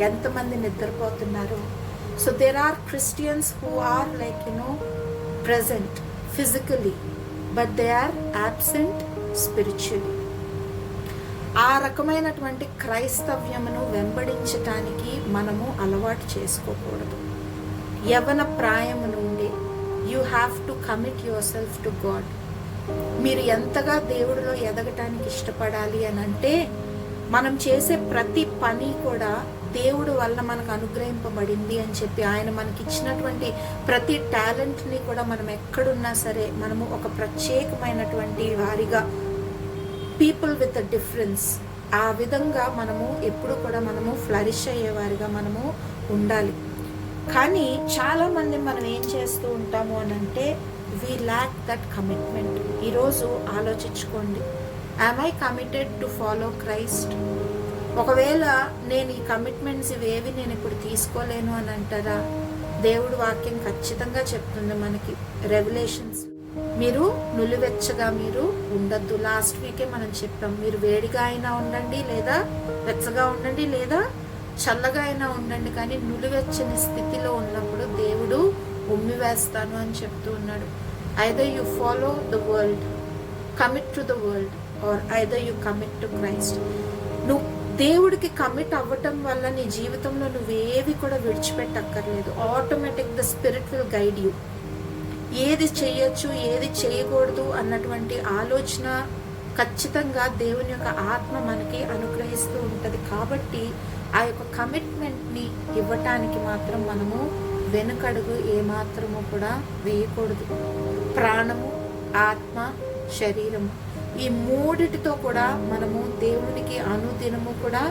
Speaker 1: ఎంతమంది నిద్రపోతున్నారు. So there are Christians who are like present physically but they are absent spiritually. ఆ రకమైనటువంటి క్రైస్తవ్యమును వెంబడించటానికి మనము అలవాటు చేసుకోకూడదు. యవన ప్రాయము నుండి you have to commit your self to God. మీరు ఎంతగా దేవుడిలో ఎదగటానికి ఇష్టపడాలి అని అంటే, మనం చేసే ప్రతి పని కూడా దేవుడు వల్ల మనకు అనుగ్రహింపబడింది అని చెప్పి, ఆయన మనకి ఇచ్చినటువంటి ప్రతి టాలెంట్ని కూడా మనం ఎక్కడున్నా సరే మనము ఒక ప్రత్యేకమైనటువంటి వారిగా, పీపుల్ విత్ అ డిఫరెన్స్, ఆ విధంగా మనము ఎప్పుడు కూడా మనము ఫ్లరిష్ అయ్యేవారిగా మనము ఉండాలి. కానీ చాలామంది మనం ఏం చేస్తూ ఉంటాము అని అంటే, వీ ల్యాక్ దట్ కమిట్మెంట్. ఈరోజు ఆలోచించుకోండి, am I committed to follow Christ? ఒకవేళ నేను ఈ కమిట్మెంట్స్ ఇవేవి నేను ఇప్పుడు తీసుకోలేను అని అంటారా? దేవుడు వాక్యం ఖచ్చితంగా చెప్తుంది మనకి, రెవల్యూషన్స్, మీరు నులివెచ్చగా మీరు ఉండద్దు. లాస్ట్ వీకే మనం చెప్పాం, మీరు వేడిగా అయినా ఉండండి, లేదా వెచ్చగా ఉండండి, లేదా చల్లగా అయినా ఉండండి, కానీ నులివెచ్చని స్థితిలో ఉన్నప్పుడు దేవుడు ఉమ్మివేస్తాను అని చెప్తూ ఉన్నాడు. Either you follow the world, commit to the world, or either you commit to Christ. నువ్వు దేవుడికి కమిట్ అవ్వటం వల్ల నీ జీవితంలో నువ్వేవి కూడా విడిచిపెట్టక్కర్లేదు. Automatic the spirit will guide you. ఏది చేయొచ్చు, ఏది చేయకూడదు అన్నటువంటి ఆలోచన ఖచ్చితంగా దేవుని యొక్క ఆత్మ మనకి అనుగ్రహిస్తూ ఉంటుంది. కాబట్టి ఆ యొక్క కమిట్మెంట్ని ఇవ్వటానికి మాత్రం మనము వెనుకడుగు ఏమాత్రము కూడా వేయకూడదు. ప్రాణము, ఆత్మ, శరీరము, ఈ మూడిటితో కూడా మనము దేవునికి అనుదినము కూడా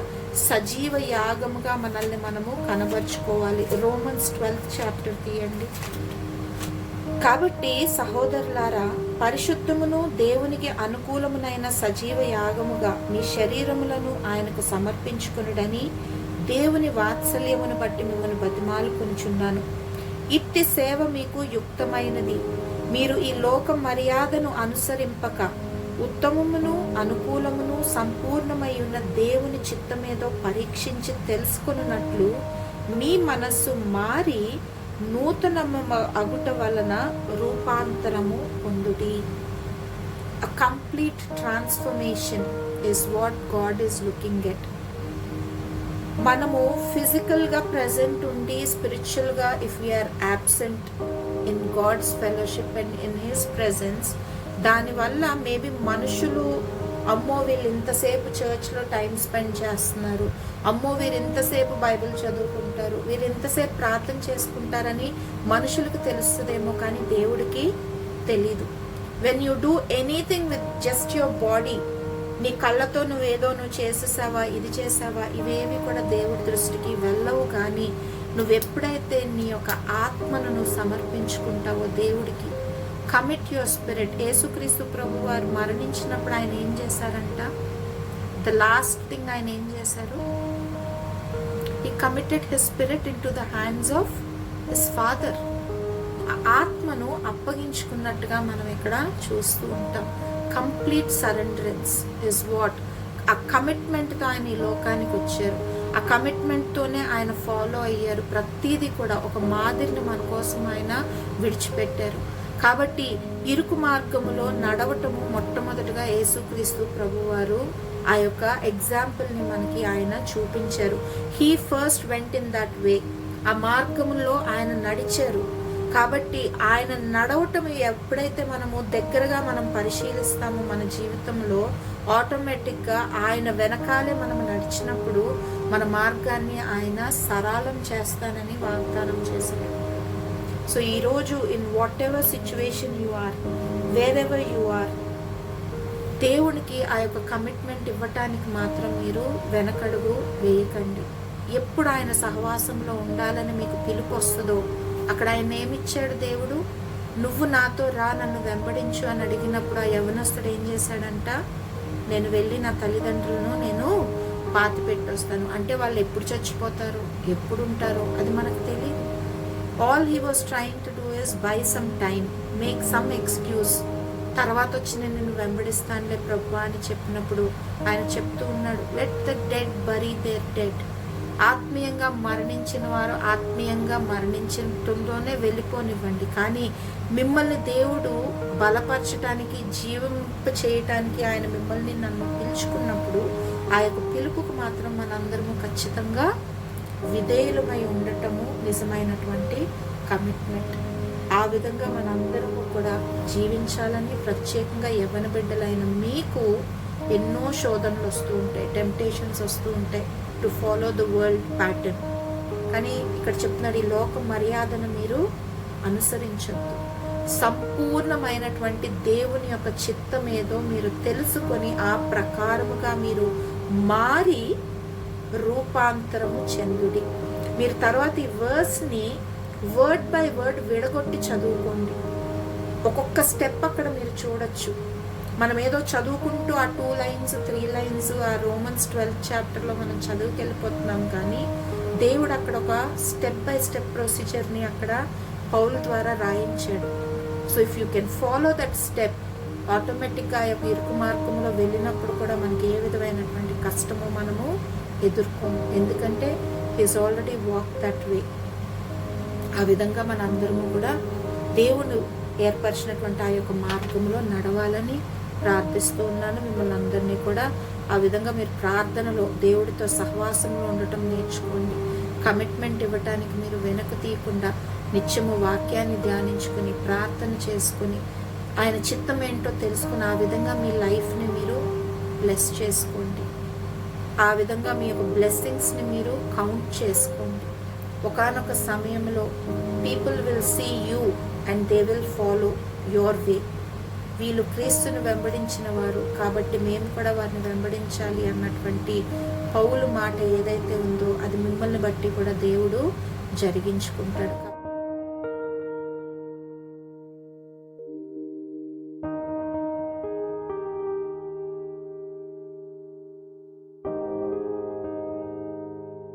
Speaker 1: సజీవ యాగముగా మనల్ని మనము కనబరుచుకోవాలి. రోమన్స్ 12th చాప్టర్ తీయండి. కాబట్టి సహోదరులారా, పరిశుద్ధమును దేవునికి అనుకూలమునైన సజీవ యాగముగా మీ శరీరములను ఆయనకు సమర్పించుకొనుడని దేవుని వాత్సల్యమును బట్టి మిమ్మల్ని బతిమాలుకొనుచున్నాను. ఇట్టి సేవ మీకు యుక్తమైనది. మీరు ఈ లోక మర్యాదను అనుసరింపక ఉత్తమమును అనుకూలమును సంపూర్ణమై ఉన్న దేవుని చిత్తమేదో పరీక్షించి తెలుసుకొనున్నట్లు మీ మనస్సు మారి నూతనము అగుట వలన రూపాంతరము పొందుడి. A complete transformation is what God is looking at. మనము ఫిజికల్గా ప్రెజెంట్ ఉండి స్పిరిచువల్గా if we're absent in God's fellowship and in his presence, దానివల్ల మేబీ మనుషులు, అమ్మో వీళ్ళు ఇంతసేపు చర్చ్లో టైం స్పెండ్ చేస్తున్నారు, అమ్మో వీరు ఇంతసేపు బైబిల్ చదువుకుంటారు, వీరు ఇంతసేపు ప్రార్థన చేసుకుంటారని మనుషులకు తెలుస్తుందేమో, కానీ దేవుడికి తెలీదు. When you do anything with just your body, నీ కళ్ళతో నువ్వేదో నువ్వు చేసేసావా, ఇది చేసావా, ఇవేవి కూడా దేవుడి దృష్టికి వెళ్ళవు. కానీ నువ్వెప్పుడైతే నీ యొక్క ఆత్మను నువ్వు సమర్పించుకుంటావో దేవుడికి, కమిట్ యువర్ స్పిరిట్. యేసుక్రీస్తు ప్రభు వారు మరణించినప్పుడు ఆయన ఏం చేశారంట? ద లాస్ట్ థింగ్ ఆయన ఏం చేశారు? He committed his spirit in to the hands of his father. ఆత్మను అప్పగించుకున్నట్టుగా మనం ఇక్కడ చూస్తూ ఉంటాం. Complete సరెండరెన్స్ is what. ఆ కమిట్మెంట్తో ఆయన ఈ లోకానికి వచ్చారు. ఆ కమిట్మెంట్తోనే ఆయన ఫాలో అయ్యారు. ప్రతిదీ కూడా ఒక మాదిరిని మన కోసం ఆయన విడిచిపెట్టారు. కాబట్టి ఇరుకు మార్గములో నడవటము మొట్టమొదటిగా యేసుక్రీస్తు ప్రభువారు ఆ యొక్క ఎగ్జాంపుల్ని మనకి ఆయన చూపించారు. He first went in that way. ఆ మార్గములో ఆయన నడిచారు. కాబట్టి ఆయన నడవటం ఎప్పుడైతే మనము దగ్గరగా మనం పరిశీలిస్తామో మన జీవితంలో, ఆటోమేటిక్గా ఆయన వెనకాలే మనం నడిచినప్పుడు మన మార్గాన్ని ఆయన సరళం చేస్తానని వాగ్దానం చేశారు. సో ఈరోజు in whatever situation you are, wherever you are, దేవునికి ఆ యొక్క కమిట్మెంట్ ఇవ్వటానికి మాత్రం మీరు వెనకడుగు వేయకండి. ఎప్పుడు ఆయన సహవాసంలో ఉండాలని మీకు పిలుపు వస్తుందో అక్కడ ఆయన ఏమిచ్చాడు దేవుడు? నువ్వు నాతో రా, నన్ను వెంబడించు అని అడిగినప్పుడు ఆ యవనస్తుడు ఏం చేశాడంట? నేను వెళ్ళి నా తల్లిదండ్రులను నేను పాతి పెట్టొస్తాను. అంటే వాళ్ళు ఎప్పుడు చచ్చిపోతారో ఎప్పుడు ఉంటారో అది మనకు తెలియదు. All he was trying to do is by some time, make some excuse. తర్వాత వచ్చి నేను నిన్ను వెంబడిస్తానులే ప్రభు అని చెప్పినప్పుడు ఆయన చెప్తూ ఉన్నాడు, let the dead bury their dead. ఆత్మీయంగా మరణించిన వారు ఆత్మీయంగా మరణించడంలోనే వెళ్ళిపోనివ్వండి. కానీ మిమ్మల్ని దేవుడు బలపరచడానికి, జీవింప చేయటానికి ఆయన మిమ్మల్ని నన్ను పిలుచుకున్నప్పుడు ఆ యొక్క పిలుపుకు మాత్రం మనందరము ఖచ్చితంగా విధేయులమై ఉండటము నిజమైనటువంటి కమిట్మెంట్. ఆ విధంగా మనందరము కూడా జీవించాలని, ప్రత్యేకంగా యవ్వన బిడ్డలైన మీకు ఎన్నో శోధనలు వస్తూ ఉంటాయి, టెంప్టేషన్స్ వస్తూ ఉంటాయి to follow the world pattern. కానీ ఇక్కడ చెప్తున్నాడు, ఈ లోక మర్యాదను మీరు అనుసరించద్దు. సంపూర్ణమైనటువంటి దేవుని యొక్క చిత్తం ఏదో మీరు తెలుసుకొని ఆ ప్రకారముగా మీరు మారి రూపాంతరము చెందుడి. మీరు తర్వాత ఈ వర్స్ని వర్డ్ బై వర్డ్ విడగొట్టి చదువుకోండి. ఒక్కొక్క స్టెప్ అక్కడ మీరు చూడొచ్చు. మనం ఏదో చదువుకుంటూ ఆ 2 lines 3 lines ఆ రోమన్స్ 12th చాప్టర్లో మనం చదువుకెళ్ళిపోతున్నాం. కానీ దేవుడు అక్కడ ఒక స్టెప్ బై స్టెప్ ప్రొసీజర్ని అక్కడ పౌలు ద్వారా రాయించాడు. So if you can follow that step, ఆటోమేటిక్గా ఆ యొక్క ఇరుకు మార్గంలో వెళ్ళినప్పుడు కూడా మనకి ఏ విధమైనటువంటి కష్టమో మనము ఎదుర్కోము. ఎందుకంటే he's already walk that way. ఆ విధంగా మన అందరము కూడా దేవుడు ఏర్పరిచినటువంటి ఆ యొక్క మార్గంలో నడవాలని ప్రార్థిస్తూ ఉన్నాను. మిమ్మల్ని అందరినీ కూడా ఆ విధంగా మీరు ప్రార్థనలో దేవుడితో సహవాసంలో ఉండటం నేర్చుకోండి. కమిట్మెంట్ ఇవ్వటానికి మీరు వెనక తీయకుండా నిత్యము వాక్యాన్ని ధ్యానించుకుని ప్రార్థన చేసుకుని ఆయన చిత్తం ఏంటో తెలుసుకుని ఆ విధంగా మీ లైఫ్ని మీరు బ్లెస్ చేసుకోండి. ఆ విధంగా మీ యొక్క బ్లెస్సింగ్స్ని మీరు కౌంట్ చేసుకోండి. ఒకానొక సమయంలో people will see you and they will follow your way. వీళ్ళు క్రీస్తుని వెంబడించిన వారు కాబట్టి మేము కూడా వారిని వెంబడించాలి అన్నటువంటి పౌలు మాట ఏదైతే ఉందో అది మిమ్మల్ని బట్టి కూడా దేవుడు జరిగించుకుంటాడు.